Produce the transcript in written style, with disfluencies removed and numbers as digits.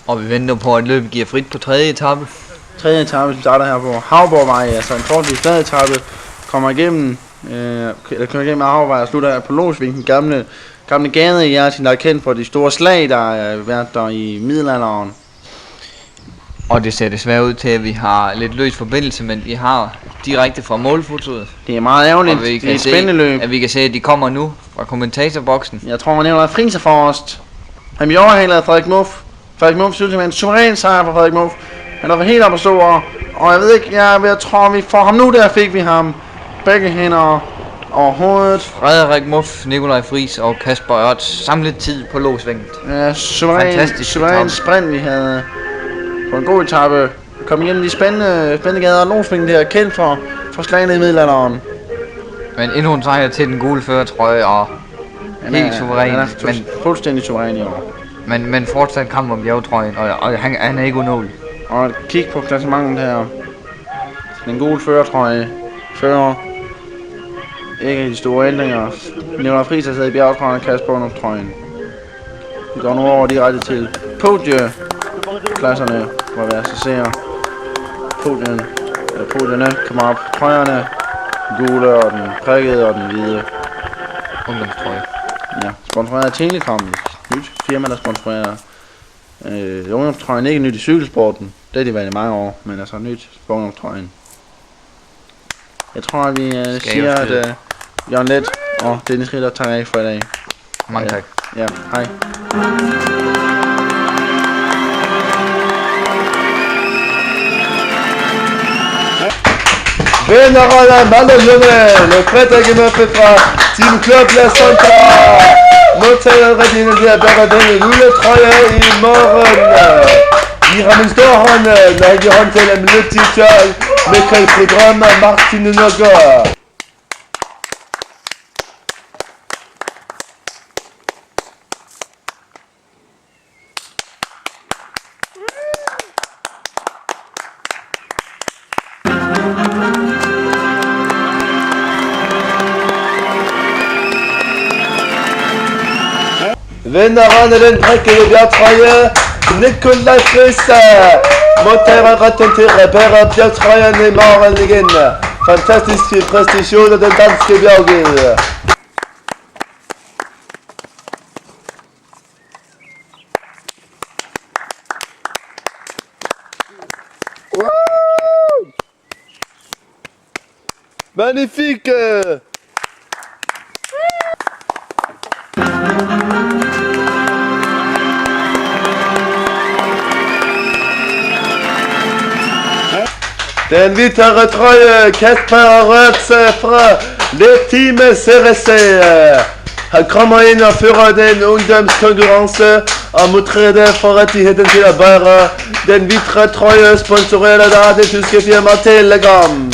Og vi venter på, at løbet giver frit på tredje etape. Tredje etape starter her på Havborgvej, altså en forholdsvis flad etape. Kommer igennem Havborgvej og slutter på Losving, den gamle gade i Hjerting, der er kendt for de store slag, der er været der i middelalderen. Og det ser desværre ud til, at vi har lidt løs forbindelse, men vi har direkte fra målfotoet. Det er meget ærgerligt, det er et spændende løb. At vi kan se, at de kommer nu fra kommentatorboksen. Jeg tror, man nævner Friser Forrest. Han bliver overhalet af Frederik Muff. Frederik Muff synes, det var en suveræn sejr for Frederik Muff. Han var helt op at stå, og jeg ved ikke, jeg tror, vi får ham nu, der fik vi ham. Begge hænder over hovedet. Frederik Muff, Nikolaj Friis og Kasper Ørts samlet tid på Losvinget. Ja, suveræn sprint, vi havde på en god etape. Kom igennem de spændende gader. Losvinget der er kendt for slagene i middelalderen. Men endnu en sejr til den gule førertrøje, og helt suveræn. Men fuldstændig suveræn i år. Men fortsat kamp om bjergetrøjen, og han er ikke unåelig. Og kig på klassementet her. Den gule førertrøje fører ikke de store ændringer. Nikolaj Friis har siddet i bjergetrøjen og Kasper under trøjen. Vi går nu over direkte til podieklasserne, hvor vi altså ser podierne kommer op. Trøjerne, gule og den prikkede og den hvide ungdomstrøje. Ja, sponsoreret af Telekom. Nyt firma, der sponsorerer ungdomstrøjen. Ikke nyt i cykelsporten. Det har de været i mange år, men altså nyt for ungdomstrøjen. Jeg tror, at vi siger, at Jørgen Let og Dennis Ritter tager af for i dag. Mange tak. Ja, hej. Vennerollen, Malolønne, le Frédéric Murphy fra Team Club La Santa. Modtager rigtig der bærer denne juletrøje i morgen. Vi har en stor hånd, når jeg giver hånd til en miljøteacher, Michael Program og Martin Nøkker. Vinderen af den prikkede bjergtrøje, Nikolaj Friis, modtager retten til at reparere bjergtrøjen i morgen igen. Fantastisk præstation af den danske bjerggiver. Magnifique! Den hvide trøje, Kasper Ørts fra det team CRC. Han kommer ind og fører den ungdomskonkurrence og modtræder for rettigheden til at bære den hvide trøje, sponsoreret af det tyske firma Telekom.